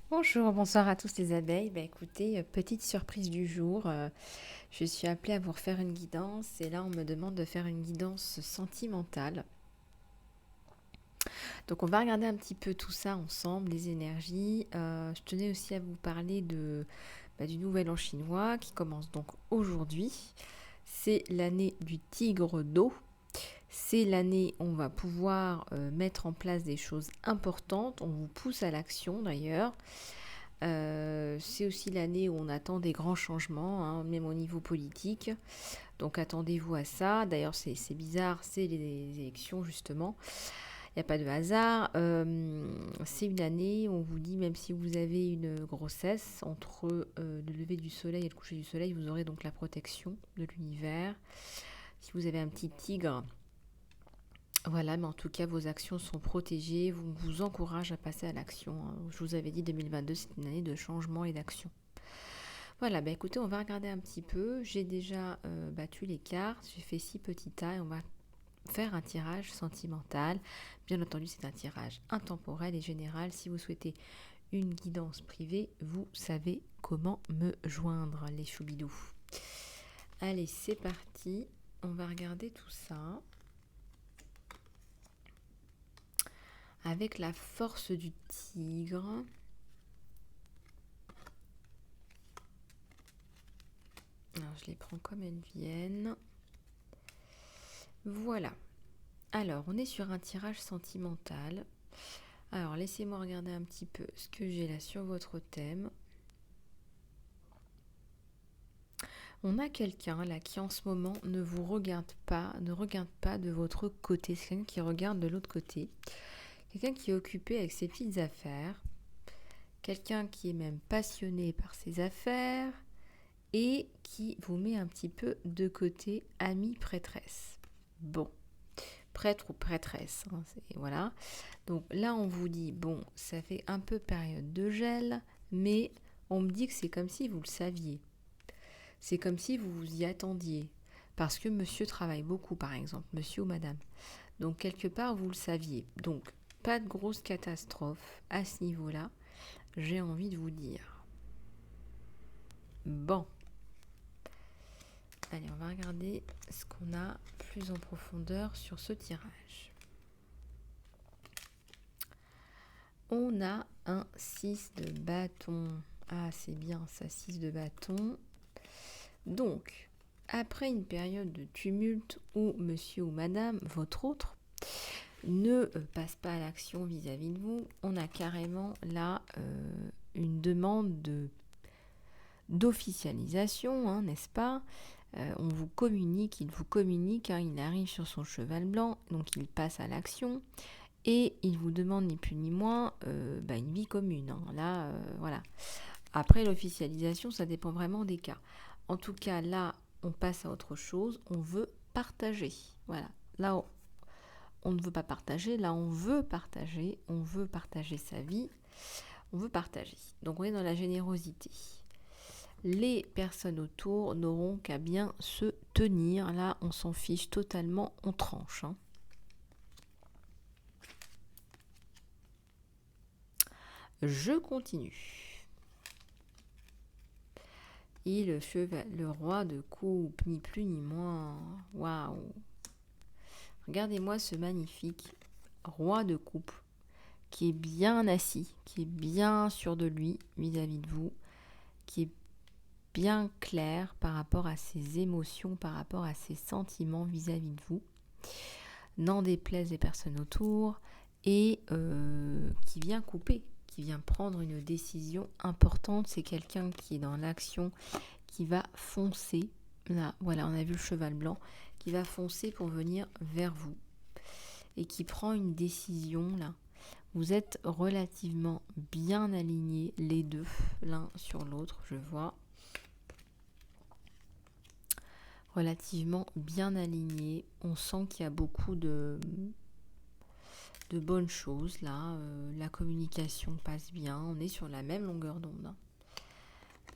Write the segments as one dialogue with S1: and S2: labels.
S1: Bonjour, bonsoir à tous les abeilles. Écoutez, petite surprise du jour. Je suis appelée à vous refaire une guidance et là on me demande de faire une guidance sentimentale. Donc on va regarder un petit peu tout ça ensemble, les énergies. Je tenais aussi à vous parler du nouvel an chinois qui commence donc aujourd'hui. C'est l'année du tigre d'eau. C'est l'année où on va pouvoir mettre en place des choses importantes. On vous pousse à l'action d'ailleurs. C'est aussi l'année où on attend des grands changements, hein, même au niveau politique. Donc attendez-vous à ça. D'ailleurs, c'est bizarre, c'est les élections justement. Il n'y a pas de hasard. C'est une année où on vous dit, même si vous avez une grossesse, entre le lever du soleil et le coucher du soleil, vous aurez donc la protection de l'univers. Si vous avez un petit tigre, voilà, mais en tout cas, vos actions sont protégées. Vous encourage à passer à l'action, hein. Je vous avais dit, 2022, c'est une année de changement et d'action. Voilà, écoutez, on va regarder un petit peu. J'ai déjà battu les cartes. J'ai fait 6 petits tas et on va faire un tirage sentimental. Bien entendu, c'est un tirage intemporel et général. Si vous souhaitez une guidance privée, vous savez comment me joindre, les choubidous. Allez, c'est parti. On va regarder tout ça. Avec la force du tigre. Alors, je les prends comme elles viennent. Voilà. Alors, on est sur un tirage sentimental. Alors, laissez-moi regarder un petit peu ce que j'ai là sur votre thème. On a quelqu'un là qui en ce moment ne vous regarde pas, ne regarde pas de votre côté. C'est quelqu'un qui regarde de l'autre côté. Quelqu'un qui est occupé avec ses petites affaires. Quelqu'un qui est même passionné par ses affaires et qui vous met un petit peu de côté, ami prêtresse. Bon, prêtre ou prêtresse, hein, voilà. Donc là, on vous dit, bon, ça fait un peu période de gel, mais on me dit que c'est comme si vous le saviez. C'est comme si vous vous y attendiez. Parce que monsieur travaille beaucoup, par exemple, monsieur ou madame. Donc, quelque part, vous le saviez. Donc, pas de grosse catastrophe à ce niveau-là, j'ai envie de vous dire. Bon. Allez, on va regarder ce qu'on a plus en profondeur sur ce tirage. On a un 6 de bâton. Ah, c'est bien ça, 6 de bâton. Donc, après une période de tumulte où monsieur ou madame, votre autre, ne passe pas à l'action vis-à-vis de vous, on a carrément là une demande d'officialisation, hein, n'est-ce pas? On vous communique, il vous communique, hein, il arrive sur son cheval blanc, donc il passe à l'action et il vous demande ni plus ni moins une vie commune, hein. Là, voilà. Après, l'officialisation, ça dépend vraiment des cas. En tout cas, là, on passe à autre chose, on veut partager. Voilà. Là, on ne veut pas partager, là, on veut partager sa vie, on veut partager. Donc, on est dans la générosité. Les personnes autour n'auront qu'à bien se tenir. Là, on s'en fiche totalement, on tranche, hein. Je continue. Et le roi de coupe, ni plus ni moins. Waouh! Regardez-moi ce magnifique roi de coupe qui est bien assis, qui est bien sûr de lui vis-à-vis de vous, qui est bien clair par rapport à ses émotions, par rapport à ses sentiments vis-à-vis de vous, n'en déplaise des personnes autour, et qui vient couper, qui vient prendre une décision importante. C'est quelqu'un qui est dans l'action, qui va foncer. Là, voilà, on a vu le cheval blanc, qui va foncer pour venir vers vous, et qui prend une décision là. Vous êtes relativement bien alignés les deux, l'un sur l'autre, je vois. Relativement bien alignés. On sent qu'il y a beaucoup de bonnes choses là. La communication passe bien. On est sur la même longueur d'onde.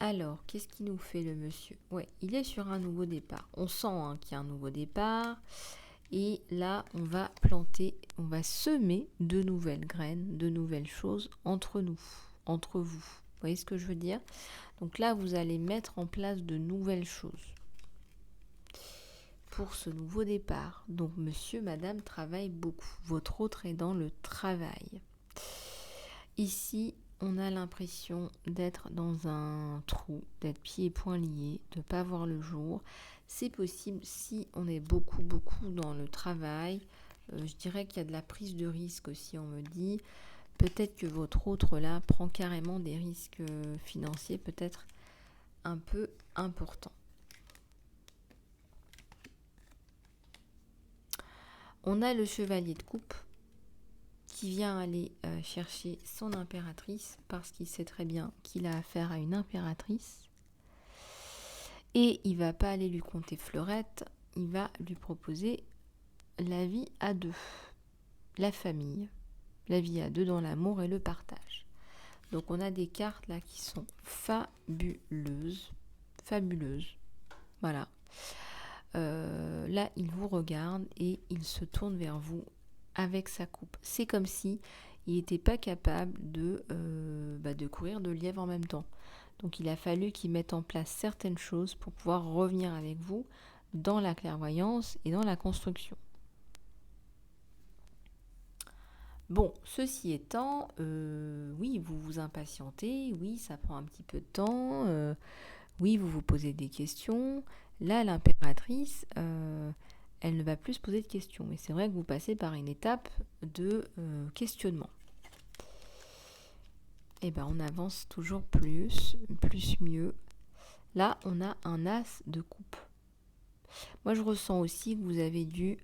S1: Alors, qu'est-ce qu'il nous fait le monsieur? Ouais, il est sur un nouveau départ. On sent qu'il y a un nouveau départ. Et là, on va planter, on va semer de nouvelles graines, de nouvelles choses entre nous, entre vous. Vous voyez ce que je veux dire? Donc là, vous allez mettre en place de nouvelles choses pour ce nouveau départ. Donc monsieur, madame travaille beaucoup. Votre autre est dans le travail. Ici, on a l'impression d'être dans un trou, d'être pieds et poings liés, de ne pas voir le jour. C'est possible si on est beaucoup dans le travail. Je dirais qu'il y a de la prise de risque aussi, on me dit. Peut-être que votre autre là prend carrément des risques financiers peut-être un peu importants. On a le chevalier de coupe qui vient aller chercher son impératrice parce qu'il sait très bien qu'il a affaire à une impératrice. Et il ne va pas aller lui conter fleurette, il va lui proposer la vie à deux, la famille, la vie à deux dans l'amour et le partage. Donc on a des cartes là qui sont fabuleuses, voilà. Là, il vous regarde et il se tourne vers vous avec sa coupe. C'est comme si il n'était pas capable de courir de lièvre en même temps. Donc il a fallu qu'il mette en place certaines choses pour pouvoir revenir avec vous dans la clairvoyance et dans la construction. Bon, ceci étant, oui, vous vous impatientez, oui, ça prend un petit peu de temps, oui, vous vous posez des questions. Là, l'impératrice, elle ne va plus se poser de questions. Mais c'est vrai que vous passez par une étape de questionnement. Et bien, on avance toujours plus mieux. Là, on a un as de coupe. Moi, je ressens aussi que vous avez dû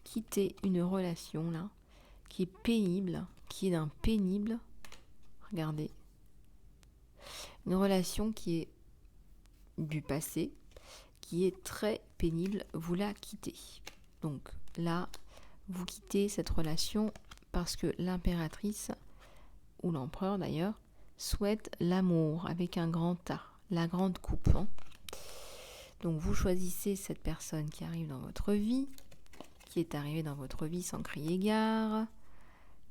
S1: quitter une relation, là, qui est pénible, qui est d'un pénible. Regardez. Une relation qui est du passé, qui est très pénible, vous la quittez. Donc là, vous quittez cette relation parce que l'impératrice, ou l'empereur d'ailleurs, souhaite l'amour avec un grand A, la grande coupe. Donc vous choisissez cette personne qui arrive dans votre vie, qui est arrivée dans votre vie sans crier gare.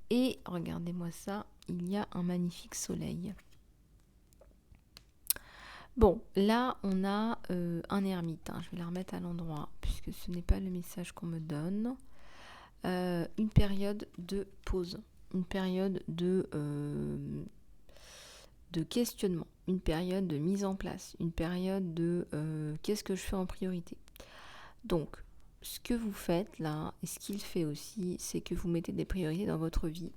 S1: Et regardez-moi ça, il y a un magnifique soleil. Bon, là, on a un ermite. Je vais la remettre à l'endroit, puisque ce n'est pas le message qu'on me donne. Une période de pause, une période de questionnement, une période de mise en place, une période de qu'est-ce que je fais en priorité. Donc, ce que vous faites là, et ce qu'il fait aussi, c'est que vous mettez des priorités dans votre vie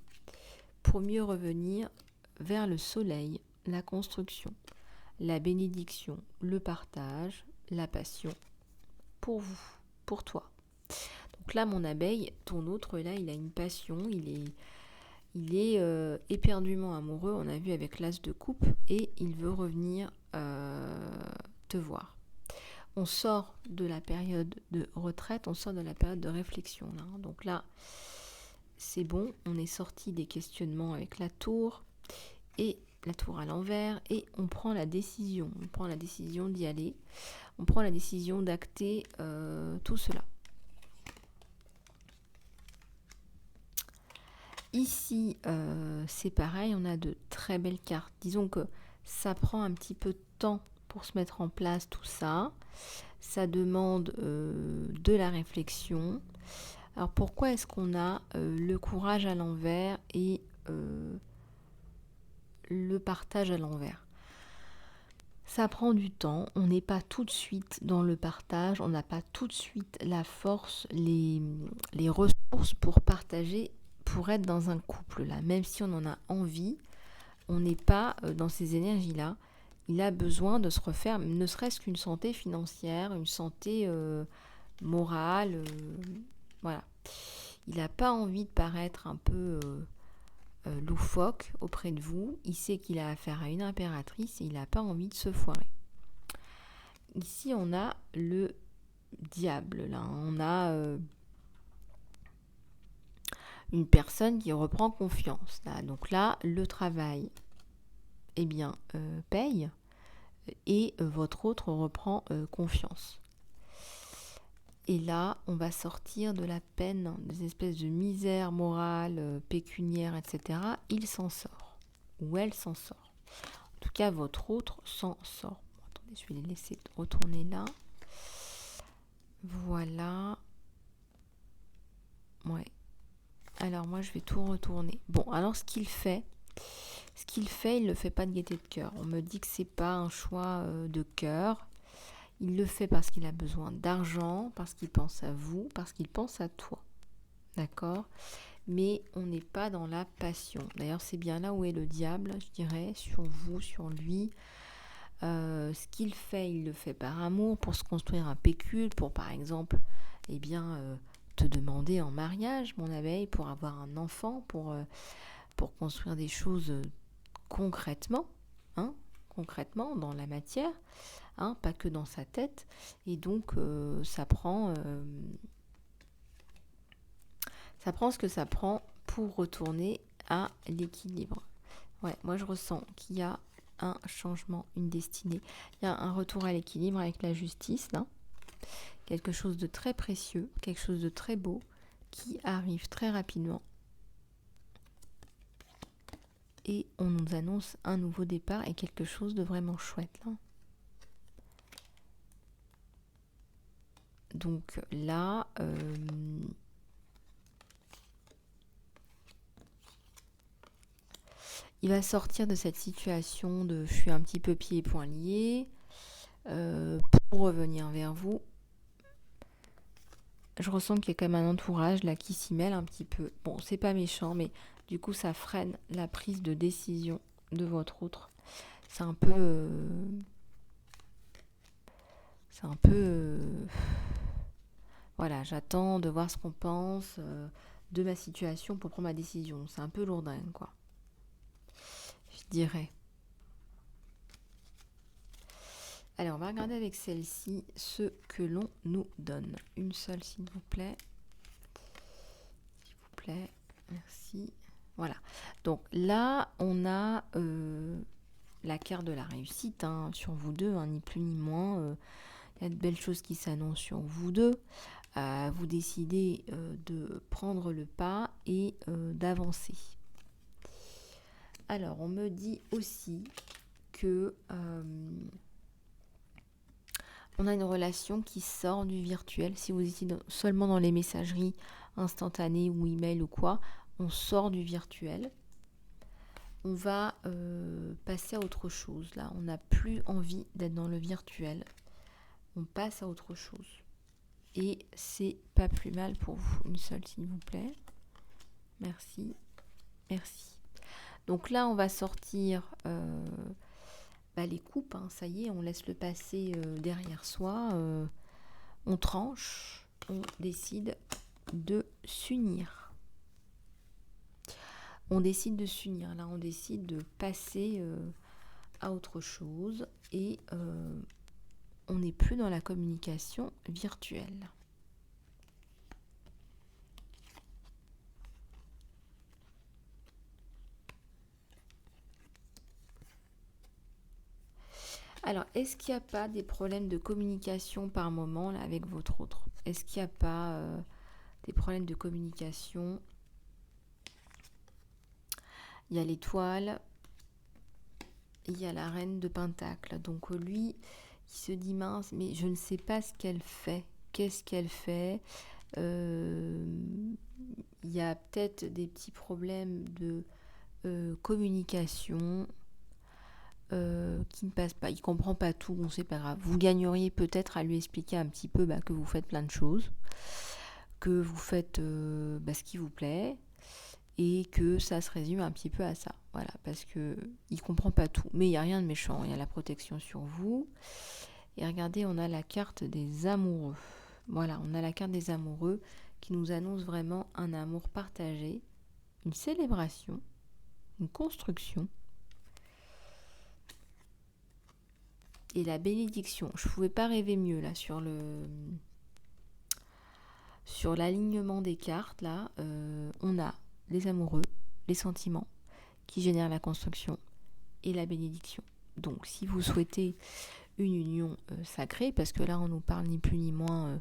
S1: pour mieux revenir vers le soleil, la construction, la bénédiction, le partage, la passion pour vous, pour toi. Donc là, mon abeille, ton autre, là, il a une passion, il est éperdument amoureux, on a vu avec l'as de coupe, et il veut revenir te voir. On sort de la période de retraite, on sort de la période de réflexion. Là. Donc là, c'est bon, on est sorti des questionnements avec la tour, et la tour à l'envers, et on prend la décision. On prend la décision d'y aller. On prend la décision d'acter tout cela. Ici, c'est pareil, on a de très belles cartes. Disons que ça prend un petit peu de temps pour se mettre en place tout ça. Ça demande de la réflexion. Alors pourquoi est-ce qu'on a le courage à l'envers et le partage à l'envers? Ça prend du temps, on n'est pas tout de suite dans le partage, on n'a pas tout de suite la force, les ressources pour partager, pour être dans un couple là. Même si on en a envie, on n'est pas dans ces énergies-là. Il a besoin de se refaire, ne serait-ce qu'une santé financière, une santé morale, voilà. Il n'a pas envie de paraître un peu loufoque auprès de vous. Il sait qu'il a affaire à une impératrice et il n'a pas envie de se foirer. Ici, on a le diable. Là, on a une personne qui reprend confiance. Là. Donc là, le travail, paye et votre autre reprend confiance. Et là, on va sortir de la peine, des espèces de misère morale, pécuniaire, etc. Il s'en sort. Ou elle s'en sort. En tout cas, votre autre s'en sort. Bon, attendez, je vais les laisser retourner là. Voilà. Ouais. Alors moi, je vais tout retourner. Bon, alors ce qu'il fait, il le fait pas de gaieté de cœur. On me dit que c'est pas un choix de cœur. Il le fait parce qu'il a besoin d'argent, parce qu'il pense à vous, parce qu'il pense à toi. D'accord ? Mais on n'est pas dans la passion. D'ailleurs, c'est bien là où est le diable, je dirais, sur vous, sur lui. Ce qu'il fait, il le fait par amour, pour se construire un pécule, pour par exemple, te demander en mariage, mon abeille, pour avoir un enfant, pour construire des choses concrètement, concrètement dans la matière, pas que dans sa tête. Et donc, ça prend ce que ça prend pour retourner à l'équilibre. Ouais, moi je ressens qu'il y a un changement, une destinée. Il y a un retour à l'équilibre avec la justice, là. Quelque chose de très précieux, quelque chose de très beau qui arrive très rapidement. Et on nous annonce un nouveau départ et quelque chose de vraiment chouette, là. Donc là, il va sortir de cette situation de je suis un petit peu pieds et poings liés pour revenir vers vous. Je ressens qu'il y a quand même un entourage là qui s'y mêle un petit peu. Bon, c'est pas méchant, mais du coup ça freine la prise de décision de votre autre. C'est un peu... voilà, j'attends de voir ce qu'on pense de ma situation pour prendre ma décision. C'est un peu lourdingue, quoi. Je dirais. Alors, on va regarder avec celle-ci ce que l'on nous donne. Une seule, s'il vous plaît. S'il vous plaît. Merci. Voilà. Donc là, on a la carte de la réussite sur vous deux, ni plus ni moins. Il y a de belles choses qui s'annoncent sur vous deux. Vous décidez de prendre le pas et d'avancer. Alors, on me dit aussi que on a une relation qui sort du virtuel. Si vous étiez seulement dans les messageries instantanées ou email ou quoi, on sort du virtuel. On va passer à autre chose. Là, on n'a plus envie d'être dans le virtuel. On passe à autre chose. Et c'est pas plus mal pour vous. Une seule, s'il vous plaît. Merci. Merci. Donc là, on va sortir les coupes. Ça y est, on laisse le passé derrière soi. On tranche. On décide de s'unir. On décide de s'unir. Là, on décide de passer à autre chose. Et on n'est plus dans la communication virtuelle. Alors, est-ce qu'il n'y a pas des problèmes de communication par moment là, avec votre autre ? Est-ce qu'il n'y a pas des problèmes de communication ? Il y a l'étoile, il y a la reine de Pentacle. Donc lui, il se dit mince, mais je ne sais pas ce qu'elle fait. Qu'est-ce qu'elle fait ? Il y a peut-être des petits problèmes de communication qui ne passent pas. Il ne comprend pas tout, bon, c'est pas grave. Vous gagneriez peut-être à lui expliquer un petit peu que vous faites plein de choses, que vous faites ce qui vous plaît, et que ça se résume un petit peu à ça. Voilà, parce que il comprend pas tout. Mais il n'y a rien de méchant, il y a la protection sur vous. Et regardez, on a la carte des amoureux. Voilà, on a la carte des amoureux qui nous annonce vraiment un amour partagé, une célébration, une construction. Et la bénédiction. Je ne pouvais pas rêver mieux là sur l'alignement des cartes. Là, on a les amoureux, les sentiments qui génèrent la construction et la bénédiction. Donc, si vous souhaitez une union sacrée, parce que là, on nous parle ni plus ni moins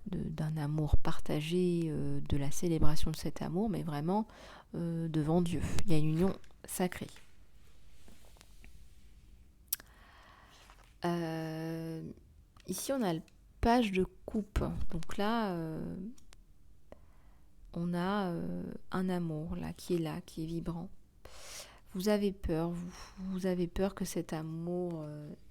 S1: d'un amour partagé, de la célébration de cet amour, mais vraiment devant Dieu. Il y a une union sacrée. Ici, on a le page de coupe. Donc là, on a un amour qui est vibrant. Vous avez peur, vous avez peur que cet amour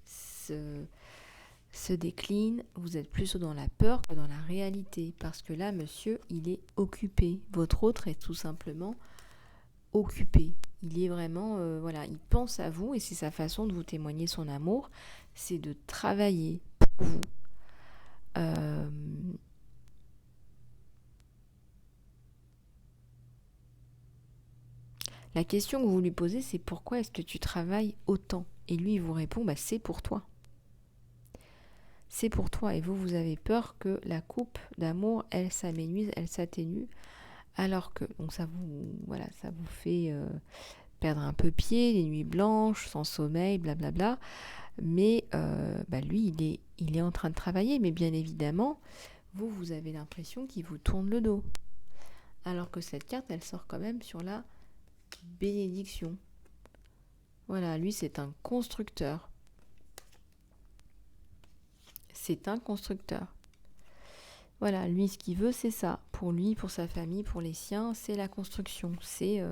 S1: se décline. Vous êtes plus dans la peur que dans la réalité. Parce que là, monsieur, il est occupé. Votre autre est tout simplement occupé. Il est vraiment, il pense à vous et c'est sa façon de vous témoigner son amour. C'est de travailler pour vous. La question que vous lui posez, c'est pourquoi est-ce que tu travailles autant? Et lui, il vous répond, c'est pour toi. C'est pour toi. Et vous avez peur que la coupe d'amour, elle s'amenuise, elle s'atténue. Alors que, donc ça vous fait perdre un peu pied, les nuits blanches, sans sommeil, blablabla. Mais lui, il est en train de travailler. Mais bien évidemment, vous avez l'impression qu'il vous tourne le dos. Alors que cette carte, elle sort quand même sur la bénédiction. Voilà, lui, c'est un constructeur. C'est un constructeur. Voilà, lui, ce qu'il veut, c'est ça. Pour lui, pour sa famille, pour les siens, c'est la construction. C'est,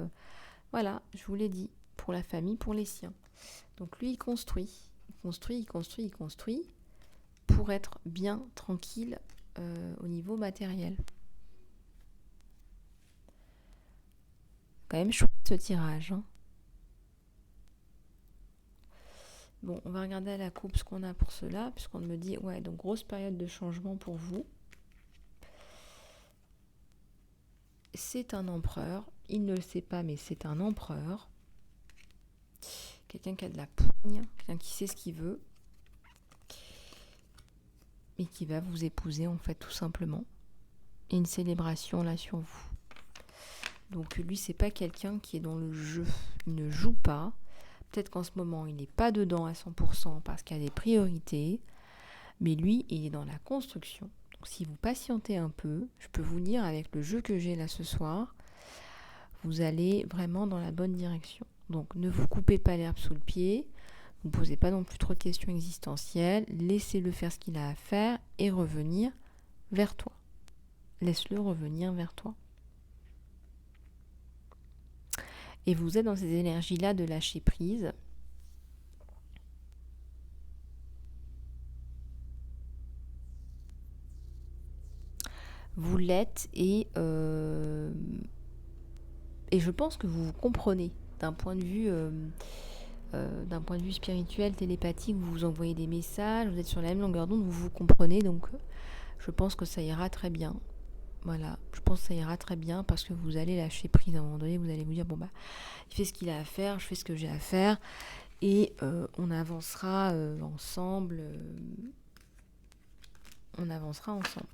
S1: je vous l'ai dit, pour la famille, pour les siens. Donc lui, il construit. Il construit pour être bien tranquille au niveau matériel. Quand même chouette ce tirage. Hein. Bon, on va regarder à la coupe ce qu'on a pour cela, puisqu'on me dit, donc grosse période de changement pour vous. C'est un empereur. Il ne le sait pas, mais c'est un empereur. Quelqu'un qui a de la poigne, quelqu'un qui sait ce qu'il veut. Et qui va vous épouser, en fait, tout simplement. Et une célébration là sur vous. Donc lui, c'est pas quelqu'un qui est dans le jeu. Il ne joue pas. Peut-être qu'en ce moment, il n'est pas dedans à 100% parce qu'il y a des priorités. Mais lui, il est dans la construction. Donc si vous patientez un peu, je peux vous dire avec le jeu que j'ai là ce soir, vous allez vraiment dans la bonne direction. Donc ne vous coupez pas l'herbe sous le pied. Vous ne posez pas non plus trop de questions existentielles. Laissez-le faire ce qu'il a à faire et revenir vers toi. Laisse-le revenir vers toi. Et vous êtes dans ces énergies-là de lâcher prise. Vous l'êtes et je pense que vous vous comprenez d'un point de vue spirituel, télépathique. Vous vous envoyez des messages, vous êtes sur la même longueur d'onde, vous vous comprenez. Donc je pense que ça ira très bien. Voilà, je pense que ça ira très bien parce que vous allez lâcher prise à un moment donné. Vous allez vous dire, il fait ce qu'il a à faire, je fais ce que j'ai à faire. Et on avancera ensemble. On avancera ensemble.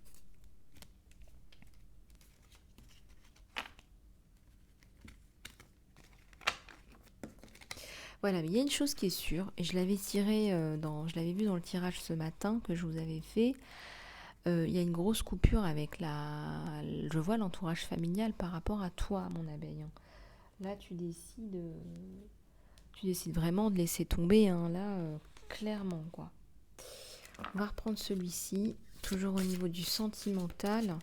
S1: Voilà, mais il y a une chose qui est sûre, et je l'avais je l'avais vu dans le tirage ce matin que je vous avais fait. Il y a une grosse coupure avec je vois l'entourage familial par rapport à toi, mon abeille. Là, tu décides vraiment de laisser tomber, là, clairement, quoi. On va reprendre celui-ci, toujours au niveau du sentimental.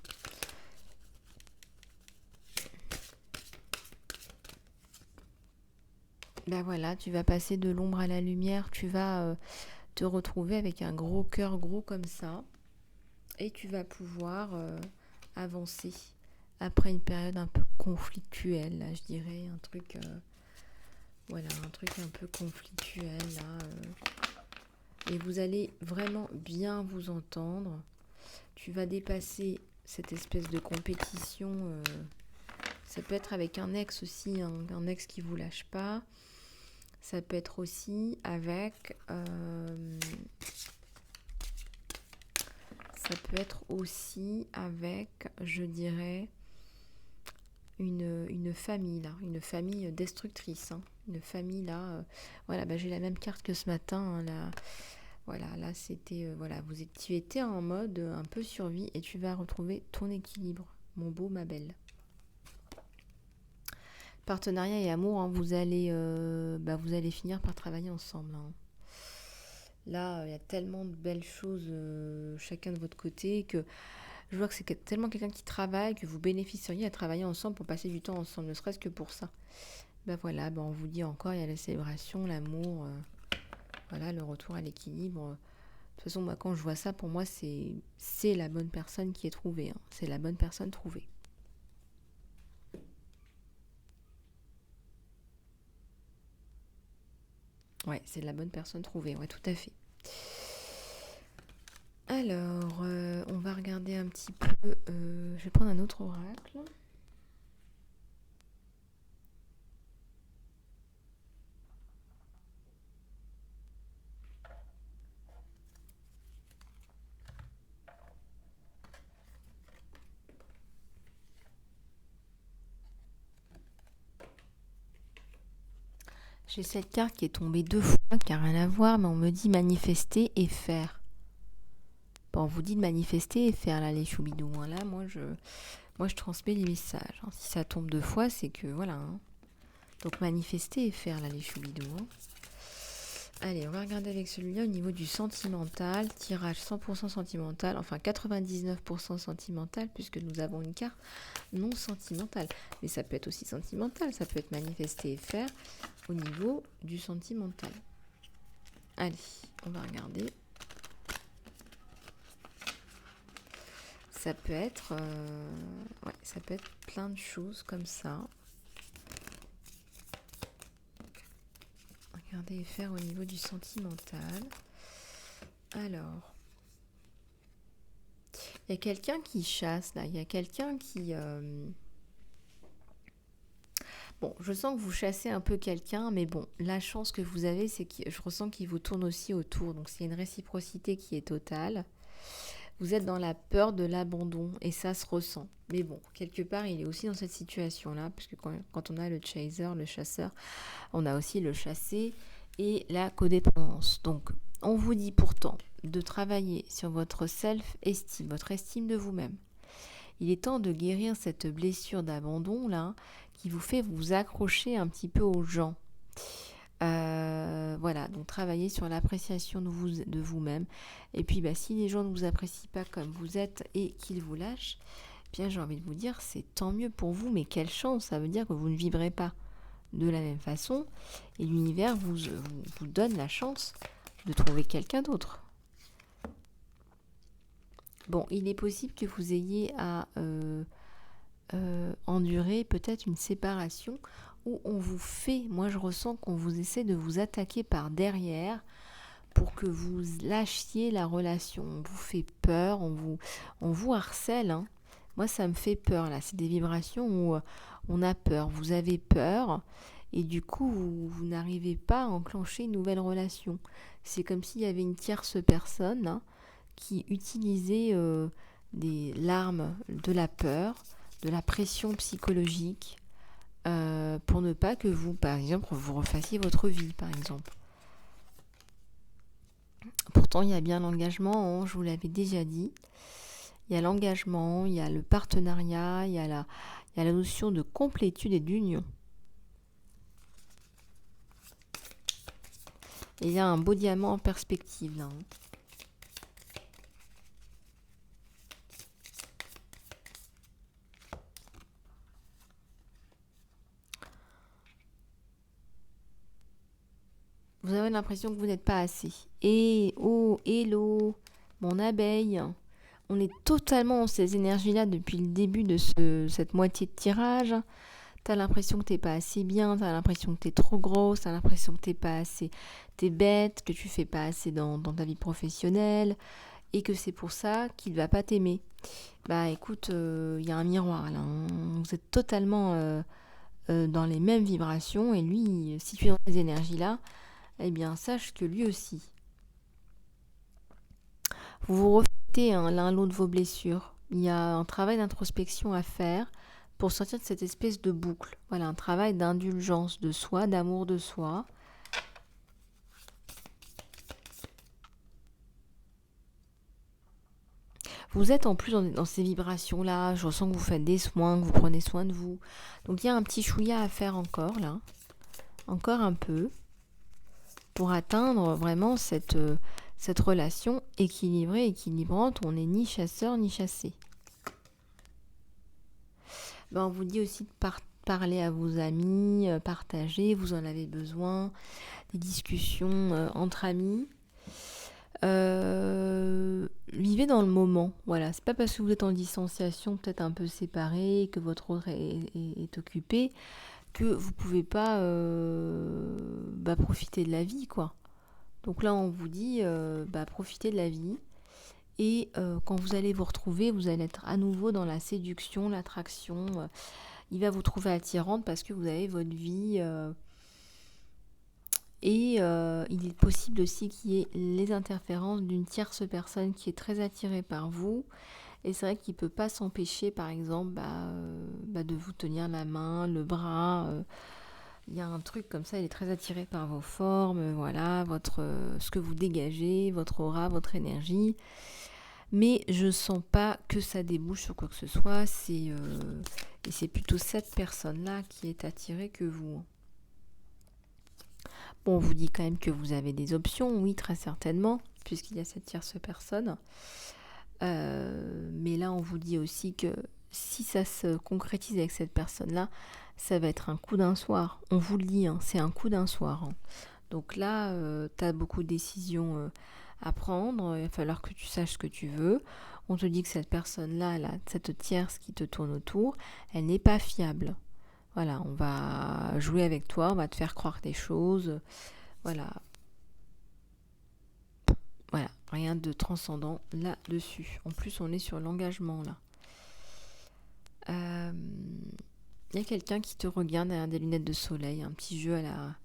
S1: Voilà, tu vas passer de l'ombre à la lumière, tu vas te retrouver avec un gros cœur gros comme ça, et tu vas pouvoir avancer après une période un peu conflictuelle, là, je dirais, un truc un peu conflictuel, là, et vous allez vraiment bien vous entendre. Tu vas dépasser cette espèce de compétition, ça peut être avec un ex aussi, un ex qui vous lâche pas. Ça peut être aussi avec je dirais, une famille là, une famille destructrice, une famille là. J'ai la même carte que ce matin, là. Voilà, là c'était, voilà, tu étais en mode un peu survie et tu vas retrouver ton équilibre, mon beau, ma belle. Partenariat et amour, hein, vous allez finir par travailler ensemble, hein. Là, il y a tellement de belles choses chacun de votre côté que je vois que c'est tellement quelqu'un qui travaille que vous bénéficieriez à travailler ensemble pour passer du temps ensemble, ne serait-ce que pour ça. Ben voilà, ben on vous dit encore, il y a la célébration, l'amour, voilà, le retour à l'équilibre. De toute façon, moi, quand je vois ça, pour moi, c'est la bonne personne qui est trouvée, hein. C'est la bonne personne trouvée. Ouais, c'est la bonne personne trouvée, ouais, tout à fait. Alors, on va regarder un petit peu. Je vais prendre un autre oracle. J'ai cette carte qui est tombée 2 fois, qui n'a rien à voir, mais on me dit manifester et faire. Bon, on vous dit de manifester et faire, là, les choubidous, hein. Là, moi, je transmets les messages, hein. Si ça tombe 2 fois, c'est que, voilà, hein. Donc, manifester et faire, là, les choubidous, hein. Allez, on va regarder avec celui-là au niveau du sentimental. Tirage 100% sentimental, enfin 99% sentimental, puisque nous avons une carte non sentimentale. Mais ça peut être aussi sentimental, ça peut être manifester et faire au niveau du sentimental. Allez, on va regarder. Ça peut être, ça peut être plein de choses comme ça. Regardez et faire au niveau du sentimental. Alors, il y a quelqu'un qui chasse là. Il y a quelqu'un qui... Bon, je sens que vous chassez un peu quelqu'un, mais bon, la chance que vous avez, c'est que je ressens qu'il vous tourne aussi autour. Donc, c'est une réciprocité qui est totale. Vous êtes dans la peur de l'abandon et ça se ressent. Mais bon, quelque part, il est aussi dans cette situation-là, parce que quand on a le chaser, le chasseur, on a aussi le chassé et la codépendance. Donc, on vous dit pourtant de travailler sur votre self-esteem, votre estime de vous-même. Il est temps de guérir cette blessure d'abandon là, qui vous fait vous accrocher un petit peu aux gens. Voilà, donc travailler sur l'appréciation de vous-même. Et puis, si les gens ne vous apprécient pas comme vous êtes et qu'ils vous lâchent, bien j'ai envie de vous dire, c'est tant mieux pour vous, mais quelle chance, ça veut dire que vous ne vivrez pas de la même façon et l'univers vous donne la chance de trouver quelqu'un d'autre. Bon, il est possible que vous ayez à endurer peut-être une séparation où on vous fait, moi je ressens qu'on vous essaie de vous attaquer par derrière pour que vous lâchiez la relation. On vous fait peur, on vous harcèle, hein. Moi ça me fait peur là, c'est des vibrations où on a peur, vous avez peur et du coup vous n'arrivez pas à enclencher une nouvelle relation. C'est comme s'il y avait une tierce personne, hein, qui utilisait des larmes, de la peur, de la pression psychologique pour ne pas que vous, par exemple, vous refassiez votre vie, par exemple. Pourtant, il y a bien l'engagement, hein, je vous l'avais déjà dit. Il y a l'engagement, il y a le partenariat, il y a la notion de complétude et d'union. Et il y a un beau diamant en perspective, là, hein. Vous avez l'impression que vous n'êtes pas assez. Et oh, hello, mon abeille. On est totalement dans ces énergies-là depuis le début de cette moitié de tirage. T'as l'impression que t'es pas assez bien, t'as l'impression que t'es trop grosse, t'as l'impression que t'es pas assez, t'es bête, que tu fais pas assez dans ta vie professionnelle et que c'est pour ça qu'il va pas t'aimer. Écoute, y a un miroir là, hein. Vous êtes totalement dans les mêmes vibrations et lui, si tu es dans ces énergies-là, eh bien sache que lui aussi. Vous vous reflétez, hein, l'un l'autre vos blessures. Il y a un travail d'introspection à faire pour sortir de cette espèce de boucle. Voilà, un travail d'indulgence de soi, d'amour de soi. Vous êtes en plus dans ces vibrations-là. Je ressens que vous faites des soins, que vous prenez soin de vous. Donc il y a un petit chouïa à faire encore là. Encore un peu. Pour atteindre vraiment cette relation équilibrée, équilibrante, où on n'est ni chasseur ni chassé. On vous dit aussi de parler à vos amis, partager, vous en avez besoin, des discussions entre amis. Vivez dans le moment, voilà, c'est pas parce que vous êtes en distanciation, peut-être un peu séparés, que votre autre est occupé, que vous pouvez pas profiter de la vie, quoi. Donc là, on vous dit, profitez de la vie. Et quand vous allez vous retrouver, vous allez être à nouveau dans la séduction, l'attraction. Il va vous trouver attirante parce que vous avez votre vie. Et il est possible aussi qu'il y ait les interférences d'une tierce personne qui est très attirée par vous. Et c'est vrai qu'il ne peut pas s'empêcher, par exemple, de vous tenir la main, le bras. Il y a un truc comme ça, il est très attiré par vos formes, voilà, ce que vous dégagez, votre aura, votre énergie. Mais je ne sens pas que ça débouche sur quoi que ce soit. Et c'est plutôt cette personne-là qui est attirée que vous. Bon, on vous dit quand même que vous avez des options, oui, très certainement, puisqu'il y a cette tierce personne. Mais là, on vous dit aussi que si ça se concrétise avec cette personne-là, ça va être un coup d'un soir. On vous le dit, hein, c'est un coup d'un soir. Hein. Donc là, tu as beaucoup de décisions à prendre. Il va falloir que tu saches ce que tu veux. On te dit que cette personne-là, cette tierce qui te tourne autour, elle n'est pas fiable. Voilà, on va jouer avec toi, on va te faire croire des choses. Voilà. Voilà, rien de transcendant là-dessus. En plus, on est sur l'engagement là. Il y a quelqu'un qui te regarde derrière des lunettes de soleil, un petit jeu à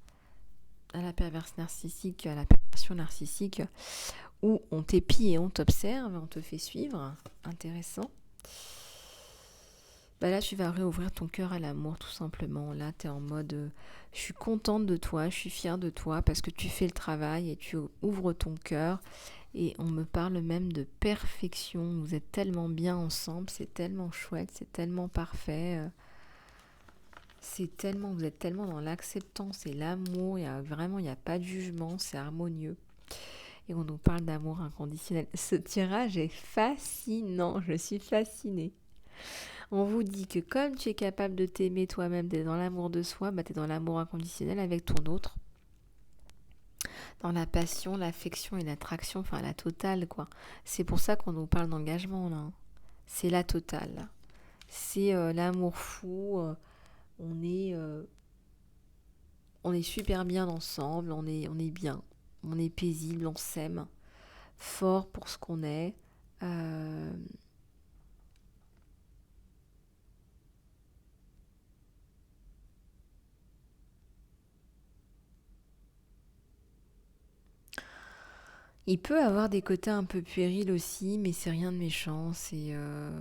S1: la perverse narcissique, à la perversion narcissique, où on t'épie et on t'observe, on te fait suivre. Intéressant. Là, tu vas réouvrir ton cœur à l'amour, tout simplement. Là, tu es en mode je suis contente de toi, je suis fière de toi parce que tu fais le travail et tu ouvres ton cœur. Et on me parle même de perfection. Vous êtes tellement bien ensemble, c'est tellement chouette, c'est tellement parfait. Vous êtes tellement dans l'acceptance et l'amour. Il n'y a pas de jugement, c'est harmonieux. Et on nous parle d'amour inconditionnel. Ce tirage est fascinant, je suis fascinée. On vous dit que comme tu es capable de t'aimer toi-même, d'être dans l'amour de soi, tu es dans l'amour inconditionnel avec ton autre. Dans la passion, l'affection et l'attraction, enfin la totale, quoi. C'est pour ça qu'on nous parle d'engagement, là. C'est la totale. C'est l'amour fou. On est super bien ensemble, on est bien. On est paisible, on s'aime. Fort pour ce qu'on est. Il peut avoir des côtés un peu puérils aussi, mais c'est rien de méchant. C'est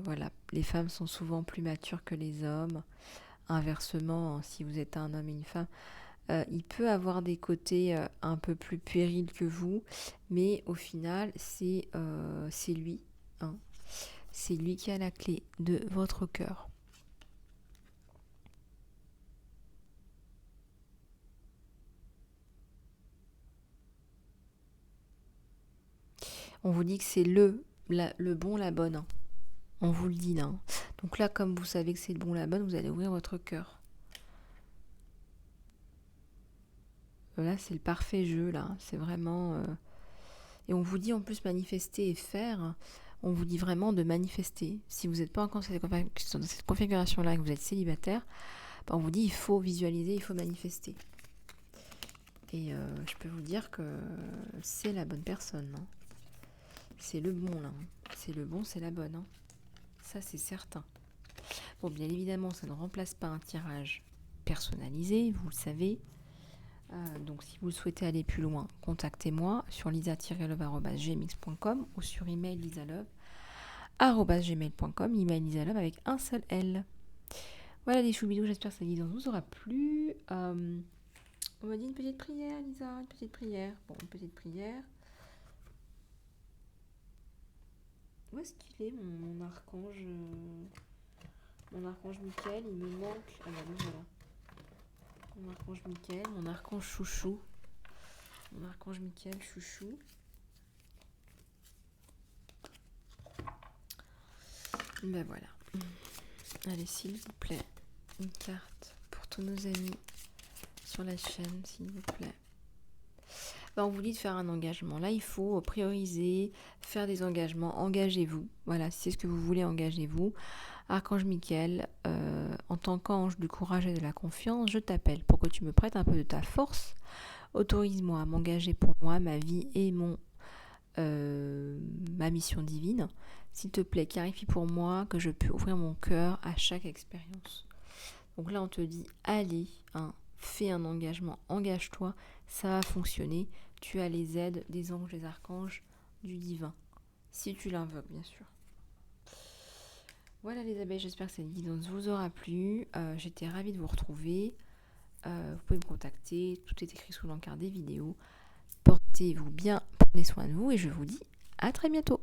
S1: voilà, les femmes sont souvent plus matures que les hommes. Inversement, si vous êtes un homme et une femme, il peut avoir des côtés un peu plus puérils que vous, mais au final, c'est lui. Hein. C'est lui qui a la clé de votre cœur. On vous dit que c'est le bon, la bonne. Hein. On vous le dit là. Hein. Donc là, comme vous savez que c'est le bon, la bonne, vous allez ouvrir votre cœur. Là, c'est le parfait jeu, là. C'est vraiment... Et on vous dit en plus manifester et faire. On vous dit vraiment de manifester. Si vous n'êtes pas encore dans cette configuration-là et que vous êtes célibataire, on vous dit il faut visualiser, il faut manifester. Et je peux vous dire que c'est la bonne personne. Hein. C'est le bon, là. Hein. C'est le bon, c'est la bonne. Hein. Ça, c'est certain. Bon, bien évidemment, ça ne remplace pas un tirage personnalisé, vous le savez. Donc si vous souhaitez aller plus loin, contactez-moi sur lisa-love@gmx.com ou sur email lisalove@gmail.com, email lisalove avec un seul L. Voilà les choubidous, j'espère que cette vidéo vous aura plu. On m'a dit une petite prière, Lisa, une petite prière. Bon, une petite prière. Où est-ce qu'il est mon archange mon archange Michael, il me manque. Ah bah le voilà. Mon archange Michael, mon archange chouchou. Mon archange Michael chouchou. Ben voilà. Allez, s'il vous plaît, une carte pour tous nos amis sur la chaîne, s'il vous plaît. Ben, on vous dit de faire un engagement. Là, il faut prioriser, faire des engagements. Engagez-vous. Voilà, si c'est ce que vous voulez, engagez-vous. Archange Michael, en tant qu'ange du courage et de la confiance, je t'appelle pour que tu me prêtes un peu de ta force. Autorise-moi à m'engager pour moi, ma vie et ma mission divine. S'il te plaît, clarifie pour moi que je peux ouvrir mon cœur à chaque expérience. Donc là, on te dit, allez, fais un engagement, engage-toi, ça va fonctionner. Tu as les aides des anges, des archanges, du divin. Si tu l'invoques, bien sûr. Voilà les abeilles, j'espère que cette guidance vous aura plu. J'étais ravie de vous retrouver. Vous pouvez me contacter, tout est écrit sous l'encart des vidéos. Portez-vous bien, prenez soin de vous et je vous dis à très bientôt.